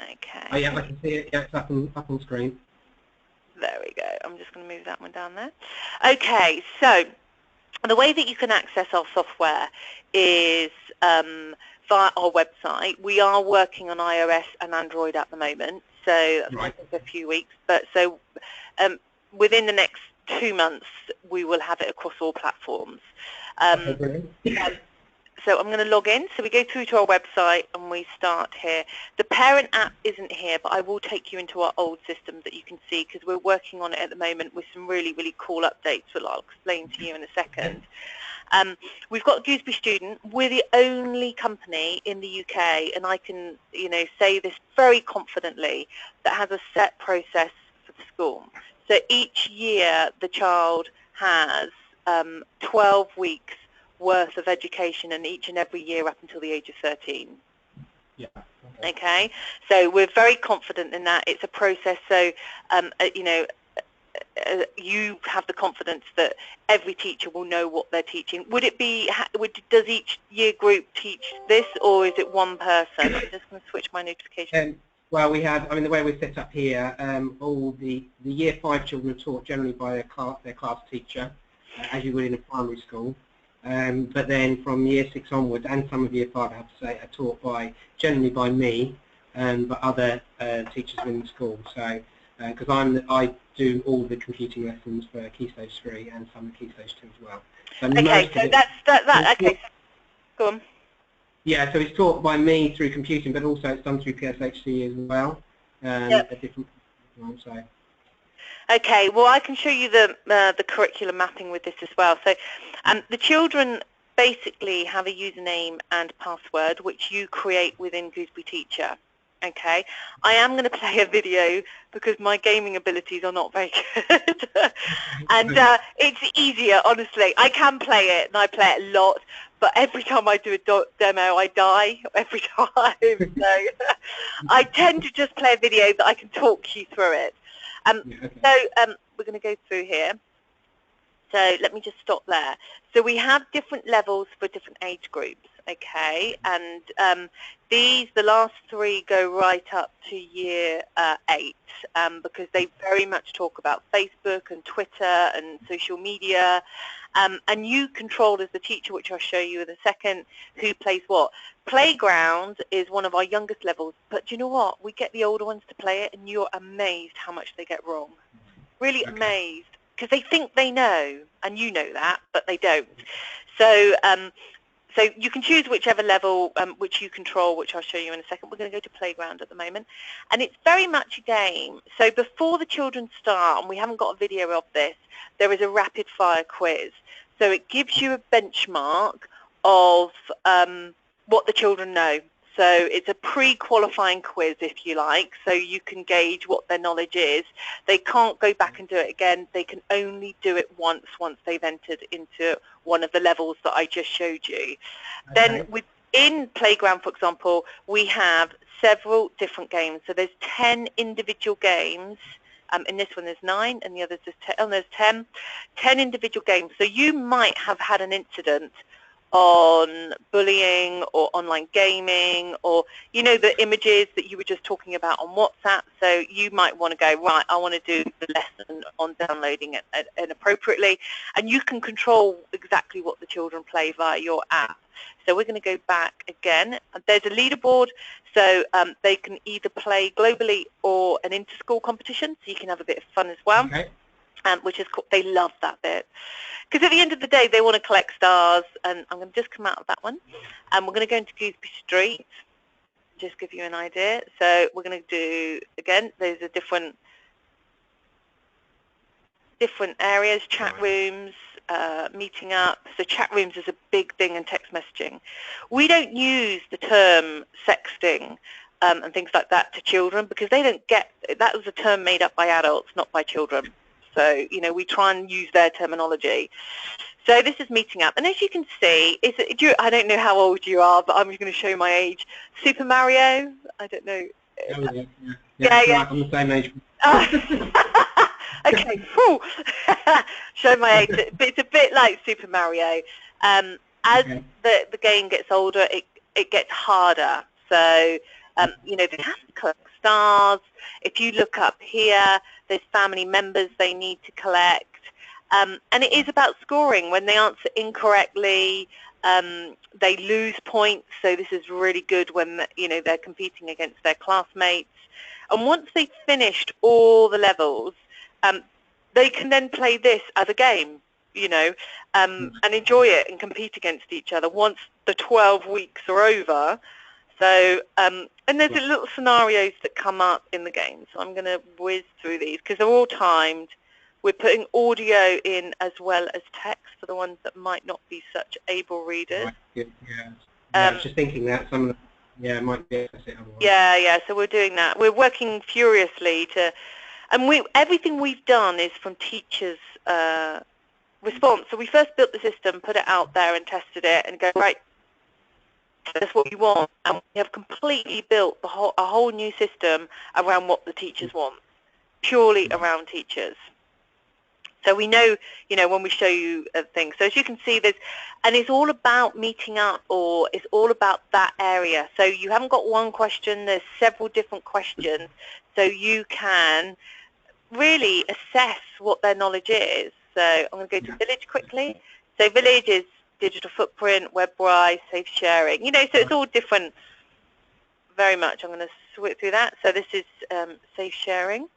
Okay. Oh yeah, I can see it. Yeah, it's up on screen. There we go. I'm just going to move that one down there. Okay, so the way that you can access our software is via our website. We are working on iOS and Android at the moment, so that's going to take a few weeks. But so within the next 2 months, we will have it across all platforms. Okay, brilliant. So I'm going to log in. So we go through to our website and we start here. The parent app isn't here, but I will take you into our old system that you can see because we're working on it at the moment with some really, really cool updates that I'll explain to you in a second. We've got Gooseberry Student. We're the only company in the UK, and I can, say this very confidently, that has a set process for the school. So each year the child has 12 weeks worth of education in each and every year up until the age of 13. Yeah. Okay. So we're very confident in that. It's a process. So, you have the confidence that every teacher will know what they're teaching. Would it be, does each year group teach this, or is it one person? I'm just going to switch my notification. Well, we have, the way we're set up here, all the Year 5 children are taught generally by their class teacher, as you would in a primary school. But then from Year 6 onwards, and some of Year 5, I have to say, are taught generally by me, but other teachers within the school. So, because I do all the computing lessons for Key Stage 3 and some of Key Stage 2 as well. So okay, so that. Okay, go on. Yeah, so it's taught by me through computing, but also it's done through PSHC as well. Yep. At different times. So. Okay, well I can show you the curriculum mapping with this as well. So the children basically have a username and password which you create within Gooseberry Teacher. Okay, I am going to play a video because my gaming abilities are not very good. And it's easier, honestly. I can play it and I play it a lot, but every time I do a demo I die every time. So I tend to just play a video that I can talk you through it. So we're going to go through here. So let me just stop there. So we have different levels for different age groups, okay? And the last three go right up to year 8 because they very much talk about Facebook and Twitter and social media. And you control as the teacher, which I'll show you in a second, who plays what. Playground is one of our youngest levels, but do you know what? We get the older ones to play it, and you're amazed how much they get wrong. Really amazed, because they think they know, and you know that, but they don't. So, so you can choose whichever level which you control, which I'll show you in a second. We're going to go to Playground at the moment, and it's very much a game. So before the children start, and we haven't got a video of this, there is a rapid-fire quiz. So it gives you a benchmark of what the children know. So it's a pre-qualifying quiz, if you like, so you can gauge what their knowledge is. They can't go back and do it again. They can only do it once they've entered into one of the levels that I just showed you. Okay. Then within Playground, for example, we have several different games. So there's 10 individual games. In this one there's 9, and the others there's 10. Oh, there's 10 individual games. So you might have had an incident on bullying or online gaming, or the images that you were just talking about on WhatsApp. So you might want to go, right, I want to do the lesson on downloading it inappropriately, and you can control exactly what the children play via your app. So we're going to go back again. There's a leaderboard, so they can either play globally or an inter-school competition, so you can have a bit of fun as well. Okay. Which is cool. They love that bit. Because at the end of the day, they want to collect stars, and I'm going to just come out of that one. And we're going to go into Gooseberry Street, just give you an idea. So we're going to do, again, there's a different areas, chat rooms, meeting up. So chat rooms is a big thing in text messaging. We don't use the term sexting and things like that to children because they don't get, that was a term made up by adults, not by children. So, we try and use their terminology. So this is meeting up. And as you can see, I don't know how old you are, but I'm just going to show my age. Super Mario? I don't know. Oh, yeah. I'm the same age. Okay, cool. Show my age. It's a bit like Super Mario. As the game gets older, it gets harder. So You know, they have to collect stars. If you look up here, there's family members they need to collect. And it is about scoring. When they answer incorrectly, they lose points. So this is really good when, you know, they're competing against their classmates. And once they've finished all the levels, they can then play this as a game, you know, and enjoy it and compete against each other once the 12 weeks are over. So, and there's little scenarios that come up in the game. So I'm going to whiz through these because they're all timed. We're putting audio in as well as text for the ones that might not be such able readers. Right. Yeah. I was just thinking that some of them, might be able to sit otherwise. Yeah. So we're doing that. We're working furiously to, and everything we've done is from teachers' response. So we first built the system, put it out there, and tested it, and go right. That's what we want, and we have completely built a whole new system around what the teachers want, purely around teachers. So we know, you know, when we show you things. So as you can see, and it's all about meeting up, or it's all about that area. So you haven't got one question, there's several different questions, so you can really assess what their knowledge is. So I'm going to go to Village quickly. So Village is digital footprint, WebWise, safe sharing. You know, so it's all different very much. I'm going to switch through that. So this is safe sharing.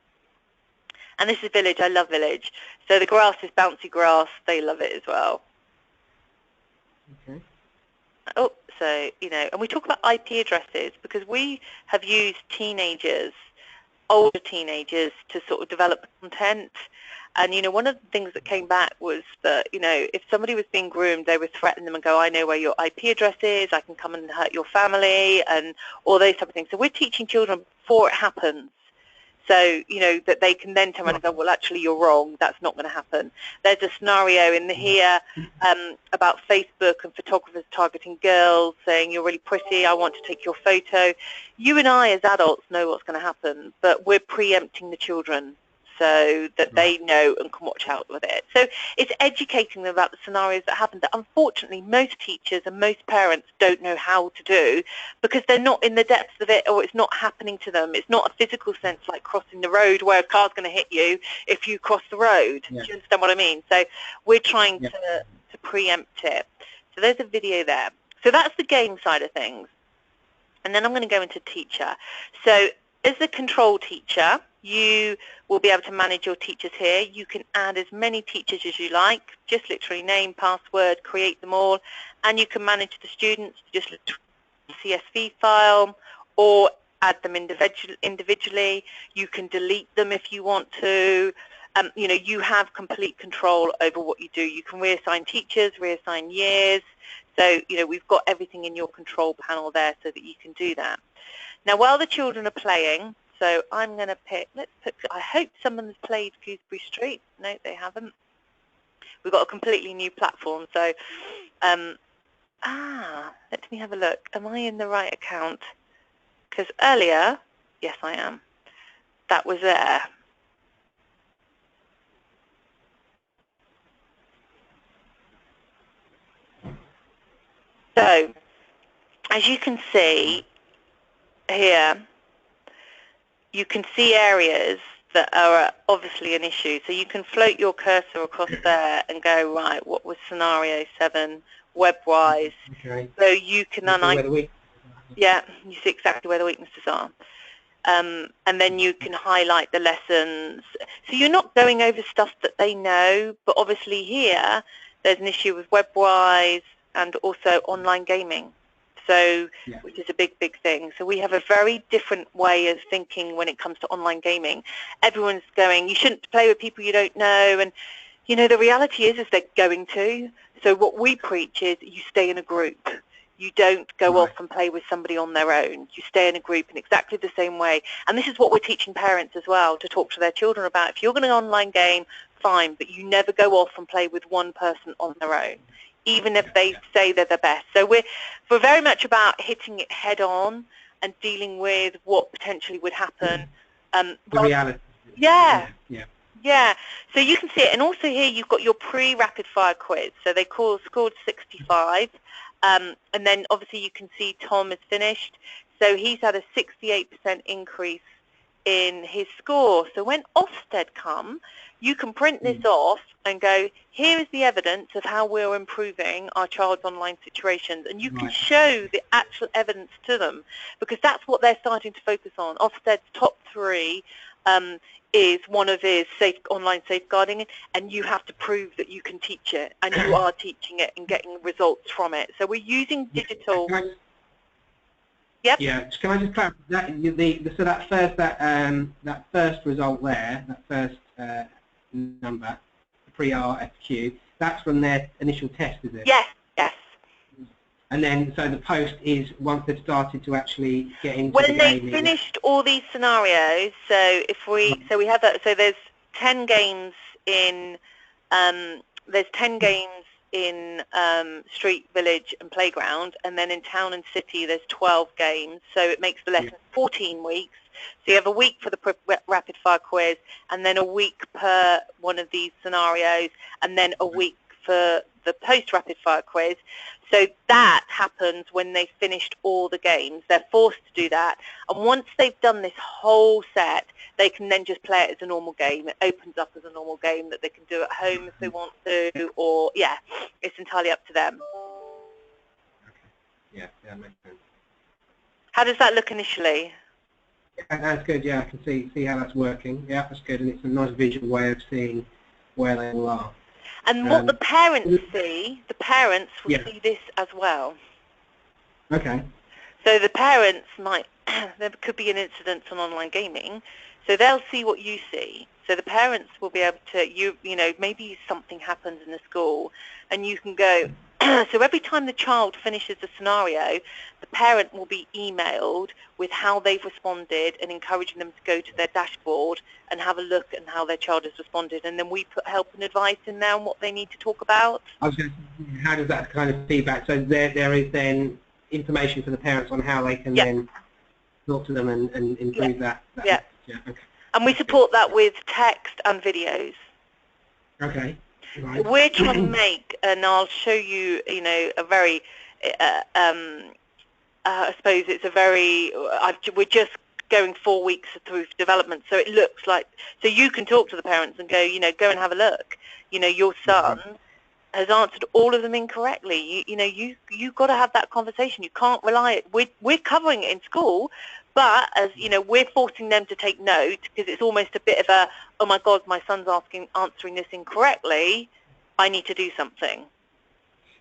And this is Village. I love Village. So the grass is bouncy grass. They love it as well. Okay. Oh, so, you know, and we talk about IP addresses because we have used teenagers, older teenagers, to sort of develop content. And, you know, one of the things that came back was that, you know, if somebody was being groomed, they would threaten them and go, I know where your IP address is, I can come and hurt your family, and all those type of things. So we're teaching children before it happens. So, you know, that they can then turn around and go, well, actually, you're wrong. That's not going to happen. There's a scenario in here about Facebook and photographers targeting girls, saying, you're really pretty, I want to take your photo. You and I as adults know what's going to happen, but we're preempting the children so that they know and can watch out with it. So it's educating them about the scenarios that happen that unfortunately most teachers and most parents don't know how to do because they're not in the depths of it, or it's not happening to them. It's not a physical sense like crossing the road where a car's going to hit you if you cross the road. Yeah. Do you understand what I mean? So we're trying to preempt it. So there's a video there. So that's the game side of things. And then I'm going to go into teacher. So as the control teacher, you will be able to manage your teachers here. You can add as many teachers as you like, just literally name, password, create them all, and you can manage the students, just CSV file, or add them individually. You can delete them if you want to. You know, you have complete control over what you do. You can reassign teachers, reassign years. So, you know, we've got everything in your control panel there so that you can do that. Now, while the children are playing, so I'm going to pick, I hope someone's played Gooseberry Street. No, they haven't. We've got a completely new platform. So, let me have a look. Am I in the right account? Because earlier, yes, I am. That was there. So, as you can see here, you can see areas that are obviously an issue. So you can float your cursor across there and go, right, what was scenario 7, WebWise? Okay. So you can you see exactly where the weaknesses are. And then you can highlight the lessons. So you're not going over stuff that they know, but obviously here there's an issue with WebWise and also online gaming. So, which is a big, big thing. So we have a very different way of thinking when it comes to online gaming. Everyone's going, you shouldn't play with people you don't know. And, you know, the reality is they're going to. So what we preach is you stay in a group. You don't go off and play with somebody on their own. You stay in a group in exactly the same way. And this is what we're teaching parents as well to talk to their children about. If you're going to online game, fine, but you never go off and play with one person on their own, even if they say they're the best. So we're very much about hitting it head on and dealing with what potentially would happen. The reality. Yeah. So you can see it. And also here you've got your pre-rapid fire quiz. So they scored 65. And then obviously you can see Tom is finished. So he's had a 68% increase in his score. So when Ofsted come, you can print this off and go, here is the evidence of how we're improving our child's online situations, and you can show the actual evidence to them, because that's what they're starting to focus on. Ofsted's top 3 is one of his online safeguarding, and you have to prove that you can teach it, and you are teaching it and getting results from it. So we're using digital. Yep. Yeah. Can I just clarify that? So that first result there, that first number, pre-RFQ, that's from their initial test, is it? Yes. Yes. And then, so the post is once they've started to actually get into the when gaming. they finished all these scenarios. So if we have that. So there's 10 games in. There's 10 games in Street, Village and Playground, and then in Town and City there's 12 games, so it makes the lesson 14 weeks. So you have a week for the rapid fire quiz, and then a week per one of these scenarios, and then a week for the post rapid fire quiz. So that happens when they've finished all the games. They're forced to do that, and once they've done this whole set, they can then just play it as a normal game. It opens up as a normal game that they can do at home if they want to, or it's entirely up to them. Okay. Yeah, that makes sense. How does that look initially? Yeah, that's good. Yeah, I can see how that's working. Yeah, that's good, and it's a nice visual way of seeing where they all are. And what the parents see, the parents will see this as well. Okay. So the parents might, there could be an incident on online gaming, so they'll see what you see. So the parents will be able to, you know, maybe something happens in the school, and you can go, so every time the child finishes a scenario, the parent will be emailed with how they've responded and encouraging them to go to their dashboard and have a look at how their child has responded. And then we put help and advice in there on what they need to talk about. I was going to say, how does that kind of feedback? So there is then information for the parents on how they can then talk to them and improve that. Yeah. Okay. And we support that with text and videos. Okay. Right. We're trying to make, and I'll show you, you know, a very, I suppose it's a very, we're just going 4 weeks through development, so it looks like, so you can talk to the parents and go, you know, go and have a look. You know, your son has answered all of them incorrectly. You know, you've got to have that conversation. You can't rely, we're covering it in school, but as you know, we're forcing them to take note, because it's almost a bit of a, oh my God, my son's answering this incorrectly, I need to do something.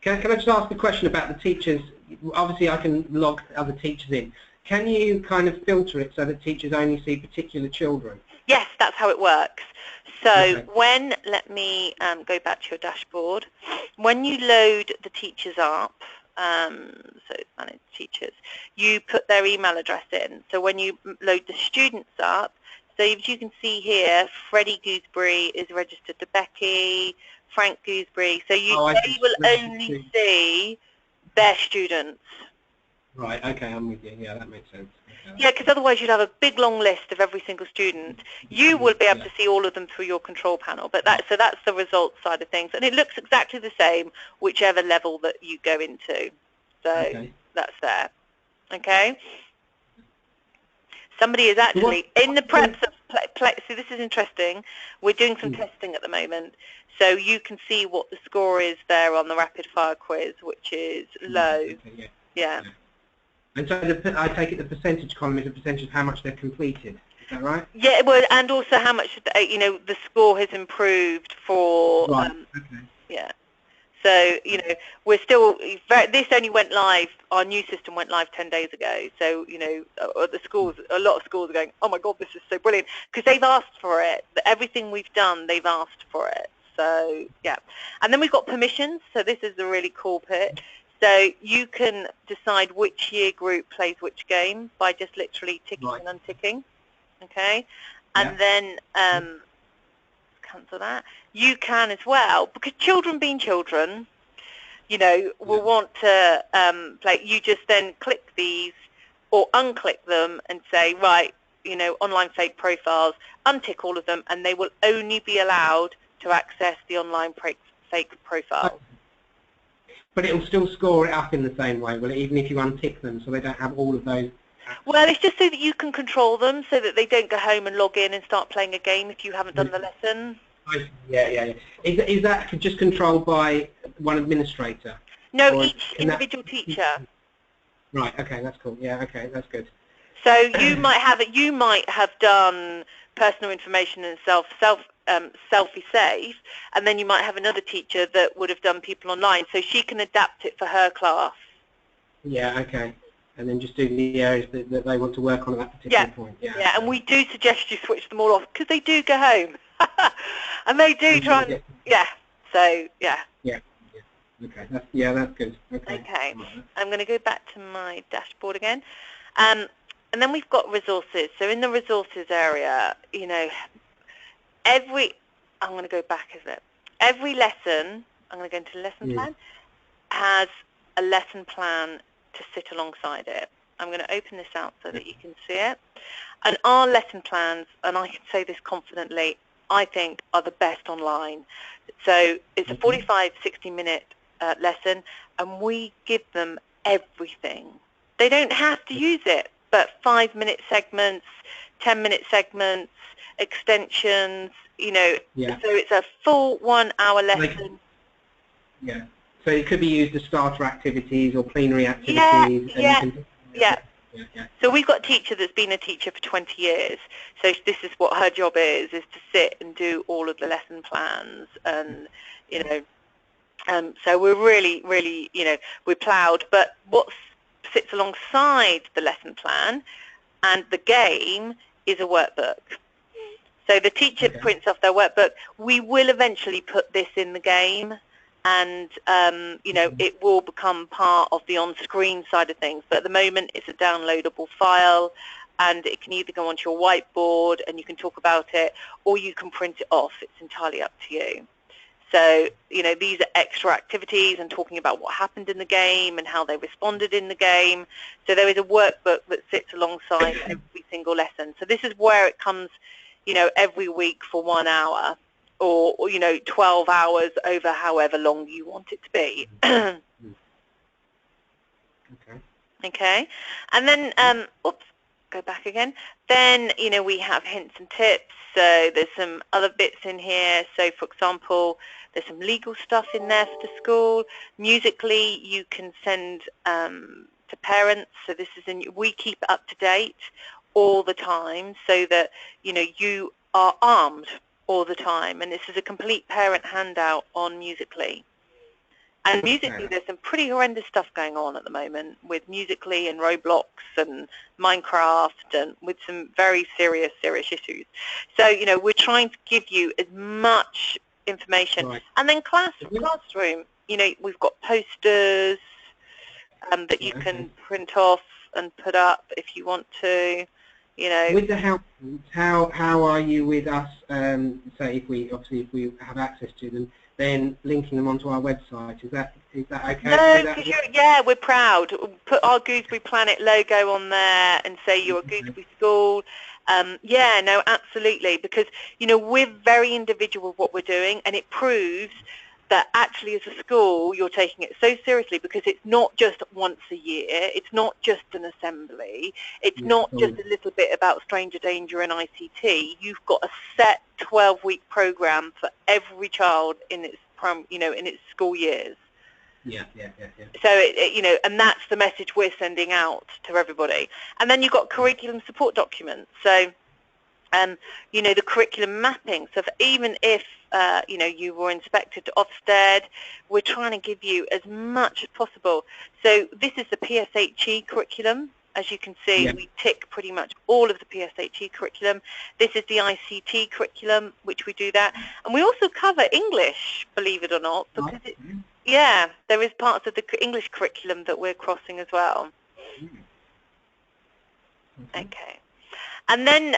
Can I just ask a question about the teachers? Obviously I can log other teachers in. Can you kind of filter it so that teachers only see particular children? Yes, that's how it works. So when, let me go back to your dashboard, when you load the teachers up, so manage teachers, you put their email address in. So when you load the students up, so as you can see here, Freddie Gooseberry is registered to Becky, Frank Gooseberry, so they will only see their students. Right, okay, I'm with you. Yeah, that makes sense. Okay. Yeah, because otherwise you'd have a big long list of every single student. You will be able to see all of them through your control panel, but that's the results side of things, and it looks exactly the same whichever level that you go into. So that's there. Okay. Somebody is actually in the preps of play. So this is interesting. We're doing some testing at the moment, so you can see what the score is there on the rapid fire quiz, which is low. Okay, yeah. And so I take it the percentage column is a percentage of how much they've completed. Is that right? Yeah, well, and also how much, you know, the score has improved for. Right. Yeah. So, you know, we're still, this only went live, our new system went live 10 days ago. So, you know, the schools, a lot of schools are going, oh my God, this is so brilliant, because they've asked for it. Everything we've done, they've asked for it. So, yeah. And then we've got permissions. So this is the really cool bit. So you can decide which year group plays which game by just literally ticking and unticking. Okay? And then cancel that. You can as well, because children being children, you know, will want to play. You just then click these or unclick them and say, right, you know, online fake profiles, untick all of them, and they will only be allowed to access the online fake profiles. But it will still score it up in the same way, will it, even if you untick them, so they don't have all of those Well, it's just so that you can control them, so that they don't go home and log in and start playing a game if you haven't done the lesson. Yeah. Is that just controlled by one administrator? No, Or each individual teacher. Right. Okay, that's cool. Yeah. Okay, that's good. So you might have done personal information and selfie safe, and then you might have another teacher that would have done people online, so she can adapt it for her class. Yeah. Okay. And then just do the areas that they want to work on at that particular point. Yeah, and we do suggest you switch them all off because they do go home, and they do try and So yeah. Okay. That's good. Okay. I'm going to go back to my dashboard again. And then we've got resources. So in the resources area, I'm going to go back a bit. Every lesson, I'm going to go into the lesson plan, has a lesson plan to sit alongside it. I'm going to open this out so that you can see it. And our lesson plans, and I can say this confidently, I think are the best online. So it's a 45, 60-minute lesson, and we give them everything. They don't have to use it, but 5-minute segments, 10-minute segments, extensions, so it's a full 1-hour lesson. So it could be used as starter activities or plenary activities. So we've got a teacher that's been a teacher for 20 years. So this is what her job is to sit and do all of the lesson plans, and so we're really, we're ploughed. But what sits alongside the lesson plan and the game is a workbook. So the teacher prints off their workbook. We will eventually put this in the game, and it will become part of the on-screen side of things. But at the moment, it's a downloadable file, and it can either go onto your whiteboard and you can talk about it, or you can print it off. It's entirely up to you. So, these are extra activities and talking about what happened in the game and how they responded in the game. So there is a workbook that sits alongside every single lesson. So this is where it comes, every week for 1 hour, or 12 hours over however long you want it to be. Okay. And then, go back again. Then, we have hints and tips. So there's some other bits in here. So, for example, there's some legal stuff in there for the school. Musically, you can send to parents. So this is we keep it up to date all the time, so that you are armed all the time. And this is a complete parent handout on Musically. And Musically, there's some pretty horrendous stuff going on at the moment with Musically and Roblox and Minecraft, and with some very serious issues. So, we're trying to give you as much information. Right. And then classroom, we've got posters that you can print off and put up if you want to. With the help, how are you with us? Say if we have access to them, then linking them onto our website. Is that okay? No, because we're proud. Put our Gooseberry Planet logo on there and say you're a Gooseberry school. No, absolutely, because we're very individual with what we're doing, and it proves that actually as a school you're taking it so seriously, because it's not just once a year, it's not just an assembly, it's not just a little bit about stranger danger and ICT. You've got a set 12-week program for every child in its in its school years. So and that's the message we're sending out to everybody. And then you've got curriculum support documents. So the curriculum mapping. So even if you were inspected to Ofsted, we're trying to give you as much as possible. So this is the PSHE curriculum. As you can see, we tick pretty much all of the PSHE curriculum. This is the ICT curriculum, which we do that. And we also cover English, believe it or not, because there is parts of the English curriculum that we're crossing as well. Okay. And then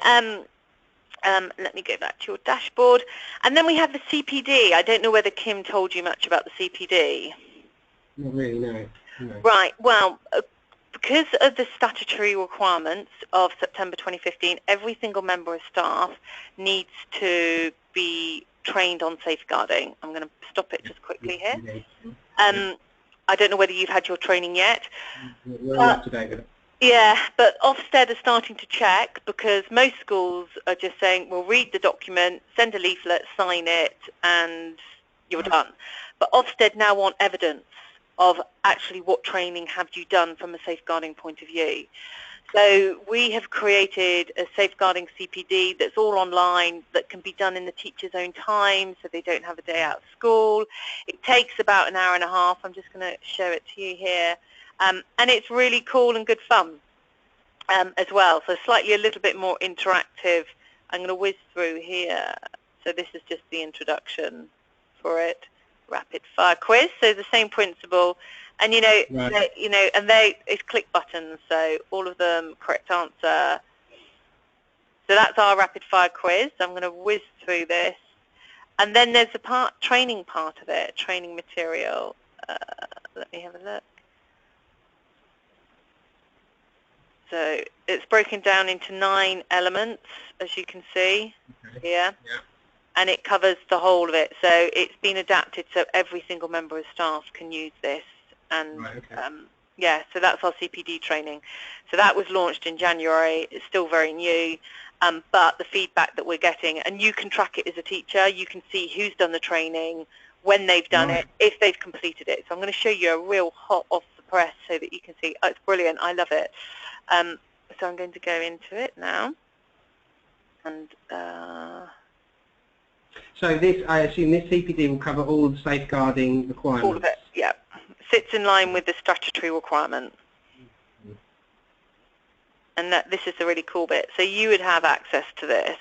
let me go back to your dashboard. And then we have the CPD. I don't know whether Kim told you much about the CPD. Not really, no. Right. Well, because of the statutory requirements of September 2015, every single member of staff needs to be trained on safeguarding. I'm going to stop it just quickly here. I don't know whether you've had your training yet. We're up to date with it. Yeah, but Ofsted are starting to check, because most schools are just saying, well, read the document, send a leaflet, sign it, and you're done. But Ofsted now want evidence of actually what training have you done from a safeguarding point of view. So we have created a safeguarding CPD that's all online, that can be done in the teacher's own time, so they don't have a day out of school. It takes about an hour and a half. I'm just going to show it to you here. And it's really cool and good fun as well, so slightly a little bit more interactive. I'm going to whiz through here. So this is just the introduction for it. Rapid fire quiz, so the same principle. And Right. it's click buttons, so all of them correct answer. So that's our rapid fire quiz. I'm going to whiz through this. And then there's the training part of it, training material. Let me have a look. So it's broken down into 9 elements, as you can see here, and it covers the whole of it. So it's been adapted so every single member of staff can use this. And yeah, so that's our CPD training. So that was launched in January. It's still very new, but the feedback that we're getting, and you can track it as a teacher. You can see who's done the training, when they've done it, if they've completed it. So I'm going to show you a real hot off the press so that you can see. Oh, it's brilliant. I love it. So I'm going to go into it now. And so this, I assume this CPD will cover all the safeguarding requirements? all of it, yeah. Sits in line with the statutory requirement. And this is the really cool bit. So you would have access to this.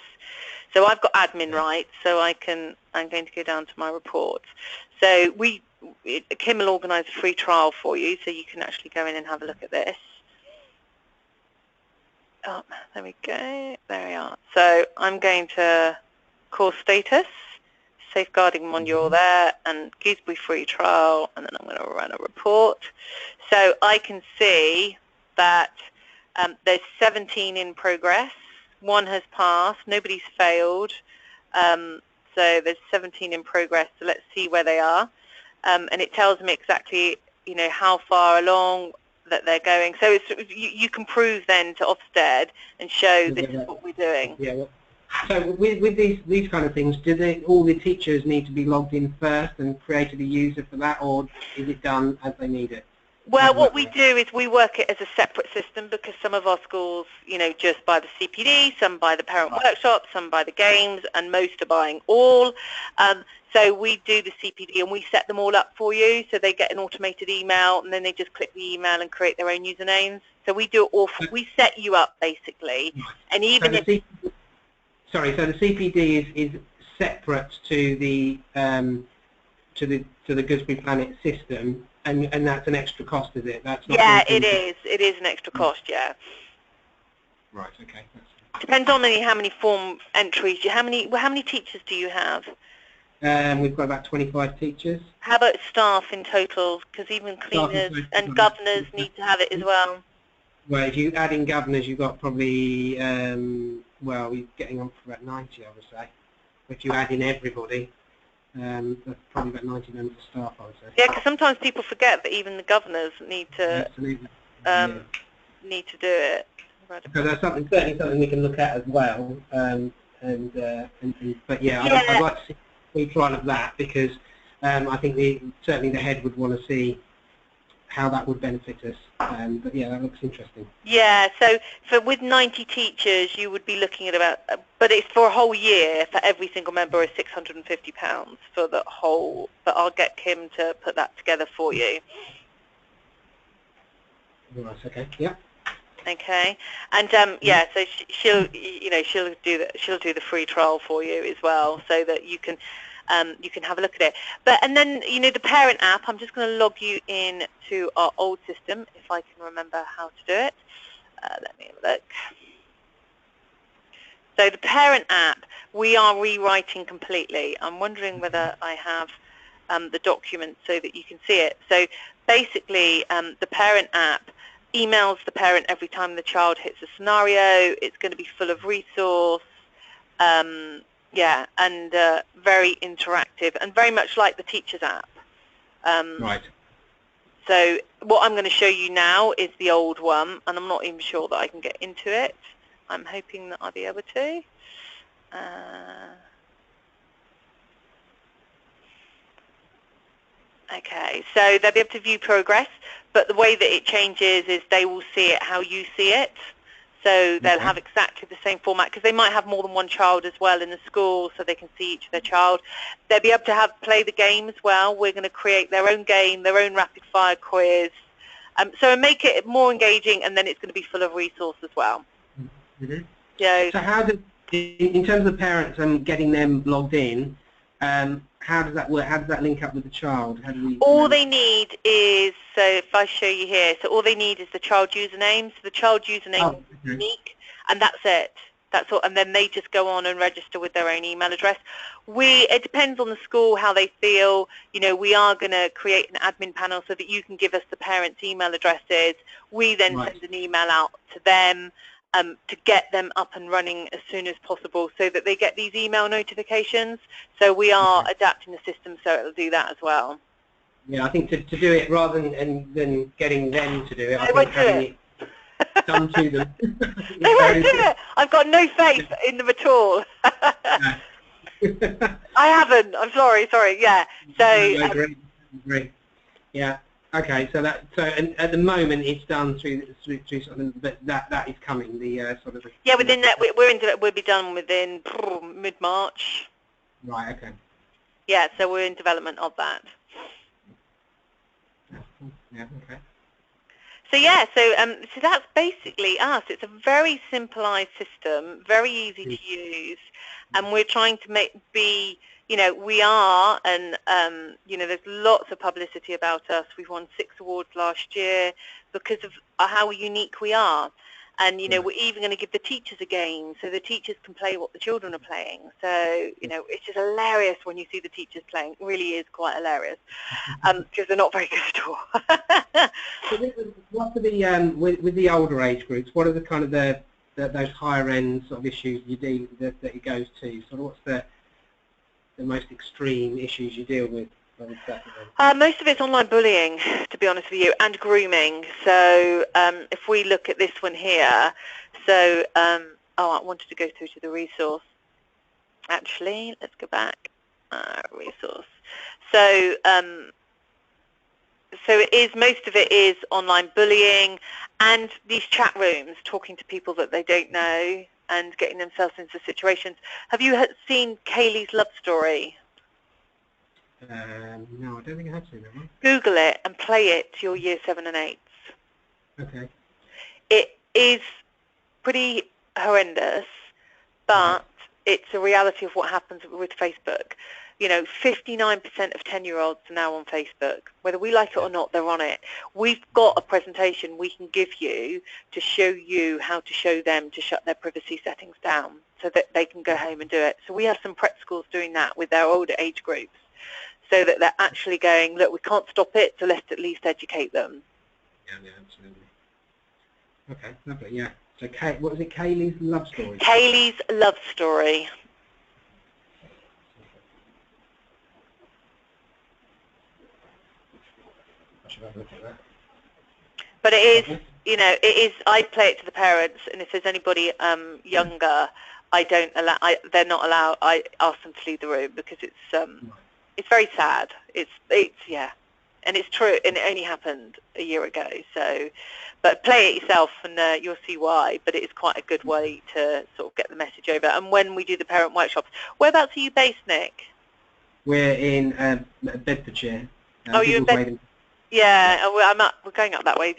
So I've got admin rights, so I'm going to go down to my reports. So Kim will organise a free trial for you, so you can actually go in and have a look at this. Oh, there we go. There we are. So I'm going to course status, safeguarding module there, and Gooseberry free trial, and then I'm going to run a report. So I can see that there's 17 in progress. 1 has passed. Nobody's failed. So there's 17 in progress. So let's see where they are. And it tells me exactly, how far along that they're going. So you can prove then to Ofsted and show this is what we're doing. Yeah. Well, so with these kind of things, do all the teachers need to be logged in first and created a user for that, or is it done as they need it? Well, what we do is we work it as a separate system, because some of our schools, just buy the CPD, some buy the parent workshop, some buy the games, and most are buying all. So we do the CPD and we set them all up for you, so they get an automated email, and then they just click the email and create their own usernames. So we do it all. We set you up basically, and even so so the CPD is separate to the Gooseberry Planet system. And that's an extra cost, is it? That's not. Yeah, it is. It is an extra cost. Yeah. Right. Okay. Depends on how many form entries. How many teachers do you have? We've got about 25 teachers. How about staff in total? Because even cleaners and governors need to have it as well. Well, if you add in governors, you've got probably well, you're getting on for about 90, I would say. If you add in everybody. That's probably about 90 members of staff, I would say. Yeah, because sometimes people forget that even the governors need to need to do it. Because that's certainly something we can look at as well. But yeah, I'd like to see a free trial of that, because I think certainly the head would want to see how that would benefit us. But yeah, that looks interesting. Yeah, so with 90 teachers, you would be looking at about, but it's for a whole year. For every single member is £650 for the whole. But I'll get Kim to put that together for you. Right. Okay. Yeah. Okay, and yeah, so she'll do the free trial for you as well, so that you can have a look at it. And then the parent app, I'm just going to log you in to our old system if I can remember how to do it. Let me have a look. So the parent app, we are rewriting completely. I'm wondering whether I have the document so that you can see it. So basically, the parent app emails the parent every time the child hits a scenario. It's going to be full of resource. Yeah, and very interactive, and very much like the Teachers app. Right. So what I'm going to show you now is the old one, and I'm not even sure that I can get into it. I'm hoping that I'll be able to. Okay, so they'll be able to view progress, but the way that it changes is they will see it how you see it. So they'll have exactly the same format, because they might have more than one child as well in the school, so they can see each of their child. They'll be able to play the game as well. We're going to create their own game, their own rapid-fire quiz. So make it more engaging, and then it's going to be full of resource as well. Mm-hmm. So how does, in terms of parents and getting them logged in, how does that work? How does that link up with the child? How do we, all they need is, so if I show you here, so all they need is the child username. So the child username is unique, and that's it. That's all, and then they just go on and register with their own email address. It depends on the school how they feel. You know, we are going to create an admin panel so that you can give us the parents' email addresses. We then send an email out to them to get them up and running as soon as possible, so that they get these email notifications. So we are adapting the system so it'll do that as well. Yeah, I think to do it rather than getting them to do it, I think having it done to them. They won't do it. I've got no faith in them at all. I haven't. I'm sorry. Yeah. So. I agree. Yeah. Okay. So and at the moment it's done through something, but that is coming. The sort of. Yeah, within that we'll be done within mid-March. Right. Okay. Yeah. So we're in development of that. Yeah. Okay. So yeah, so that's basically us. It's a very simplified system, very easy to use, and we're trying to we are, and there's lots of publicity about us. We've won 6 awards last year because of how unique we are. And, we're even going to give the teachers a game so the teachers can play what the children are playing. So, it's just hilarious when you see the teachers playing. It really is quite hilarious because they're not very good at all. What are the, with the older age groups, what are the kind of those higher end sort of issues you deal that it goes to? So what's the most extreme issues you deal with? Most of it's online bullying, to be honest with you, and grooming. So if we look at this one here, so I wanted to go through to the resource. Actually, let's go back. Resource. So most of it is online bullying and these chat rooms, talking to people that they don't know and getting themselves into situations. Have you seen Kaylee's Love Story? No, I don't think I have seen that one. Google it and play it to your Year 7 and 8s. Okay. It is pretty horrendous, but it's a reality of what happens with Facebook. 59% of 10-year-olds are now on Facebook. Whether we like it or not, they're on it. We've got a presentation we can give you to show you how to show them to shut their privacy settings down so that they can go home and do it. So we have some prep schools doing that with their older age groups, so that they're actually going, look, we can't stop it, so let's at least educate them. Yeah, absolutely. Okay, lovely, yeah. So, what was it, Kaylee's Love Story? Kaylee's Love Story. I should have a look at that. But it is, I play it to the parents, and if there's anybody younger, they're not allowed, I ask them to leave the room, because it's very sad. It's and it's true, and it only happened a year ago. So, but play it yourself, and you'll see why. But it is quite a good way to sort of get the message over. And when we do the parent workshops, whereabouts are you based, Nick? We're in Bedfordshire. Oh, you're in Bedfordshire? Yeah, we're going up that way.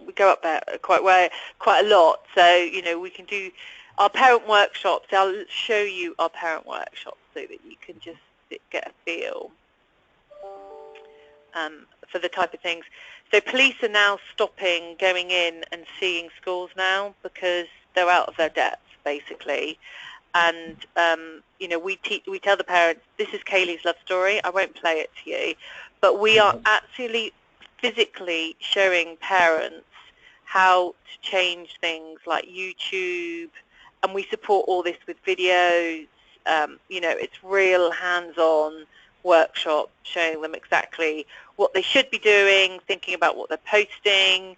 We go up there quite a lot. So we can do our parent workshops. I'll show you our parent workshops so that you can just get a feel for the type of things. So police are now stopping going in and seeing schools now because they're out of their depth, basically. And we tell the parents, this is Kaylee's Love Story. I won't play it to you, but we are actually physically showing parents how to change things like YouTube, and we support all this with videos. It's real hands-on workshop showing them exactly what they should be doing, thinking about what they're posting,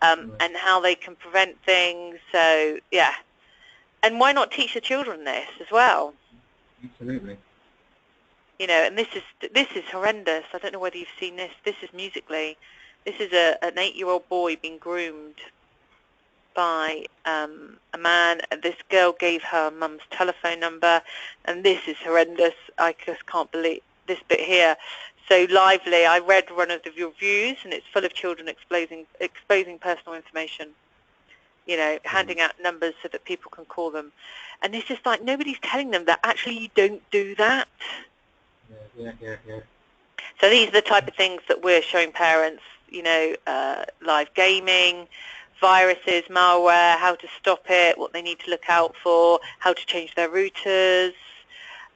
and how they can prevent things. So, yeah. And why not teach the children this as well? Absolutely. You know, and this is horrendous. I don't know whether you've seen this. This is Musical.ly. This is an 8-year-old boy being groomed by a man. This girl gave her mum's telephone number, and this is horrendous. I just can't believe this bit here. So lively. I read one of the reviews, and it's full of children exposing personal information. You know, handing out numbers so that people can call them. And it's just like nobody's telling them that actually you don't do that. Yeah. So these are the type of things that we're showing parents, you know, live gaming, viruses, malware, how to stop it, what they need to look out for, how to change their routers,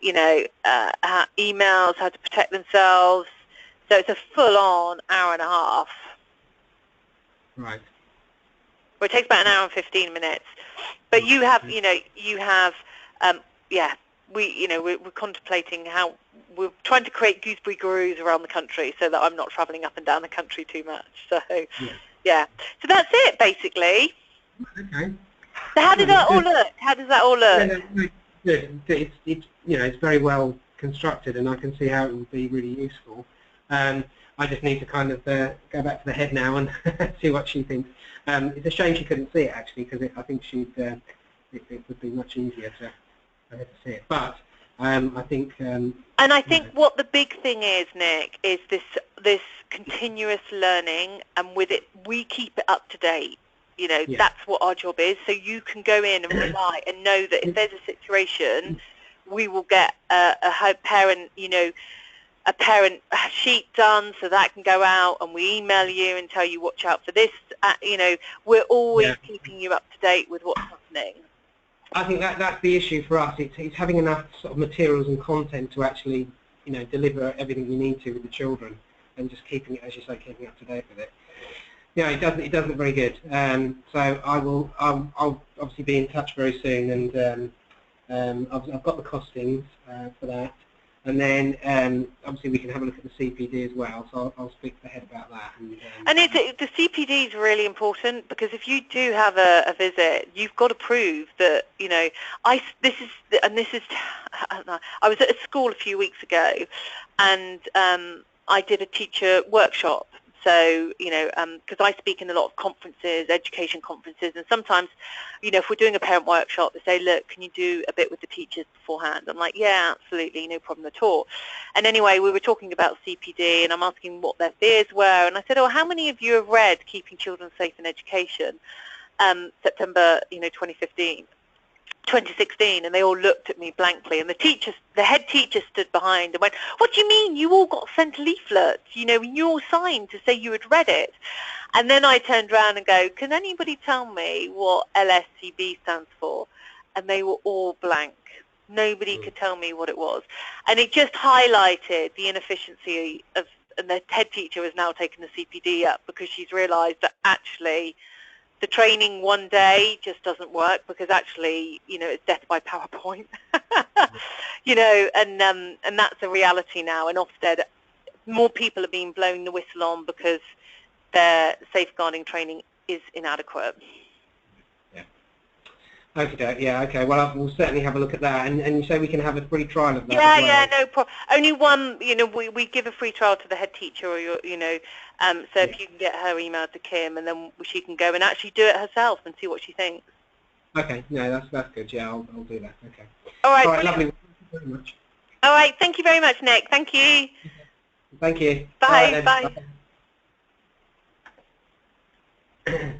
you know, emails, how to protect themselves. So it's a full-on hour and a half. Right. Well, it takes about an hour and 15 minutes. But you have, you know, yeah, we're contemplating how we're trying to create Gooseberry gurus around the country so that I'm not traveling up and down the country too much. So, yeah. So that's it, basically. Okay. So how did that all look? How does that all look? Yeah, good. It's you know, it's very well constructed, and I can see how it would be really useful. I just need to kind of go back to the head now and see what she thinks. It's a shame she couldn't see it, actually, because I think it would be much easier for her to see it. But I think... and I think what the big thing is, Nick, is this continuous learning, and with it, we keep it up to date. You know, that's what our job is. So you can go in and rely and know that if there's a situation, we will get a parent, you know, a parent sheet done so that can go out, and we email you and tell you watch out for this. You know, we're always keeping you up to date with what's happening. I think that's the issue for us. It's having enough sort of materials and content to actually, you know, deliver everything you need to with the children, and just keeping it, as you say, keeping up to date with it. Yeah, it does look very good. So I'll obviously be in touch very soon, and I've got the costings for that. And then obviously we can have a look at the CPD as well, so I'll speak to the head about that. And the CPD is really important, because if you do have a visit, you've got to prove that, you know, I was at a school a few weeks ago, and I did a teacher workshop. So, you know, because I speak in a lot of conferences, education conferences, and sometimes, you know, if we're doing a parent workshop, they say, look, can you do a bit with the teachers beforehand? I'm like, yeah, absolutely, no problem at all. And anyway, we were talking about CPD, and I'm asking what their fears were, and I said, oh, how many of you have read Keeping Children Safe in Education, September, you know, 2016, and they all looked at me blankly, and the head teacher stood behind and went, what do you mean, you all got sent leaflets, you know, you all signed to say you had read it? And then I turned around and go, can anybody tell me what LSCB stands for? And they were all blank. Nobody could tell me what it was. And it just highlighted the inefficiency of, and the head teacher has now taken the CPD up, because she's realized that actually the training one day just doesn't work, because actually, you know, it's death by PowerPoint. You know, and that's a reality now. And Ofsted, more people are being blown the whistle on because their safeguarding training is inadequate. Okay. Well, we'll certainly have a look at that, and you say we can have a free trial of that. As well. Yeah, no problem. Only one. You know, we give a free trial to the head teacher, or you know, so if you can get her email to Kim, and then she can go and actually do it herself and see what she thinks. Okay, no, that's good. Yeah, I'll do that. Okay. All right, lovely. Thank you very much. All right, thank you very much, Nick. Thank you. Thank you. Bye. Bye.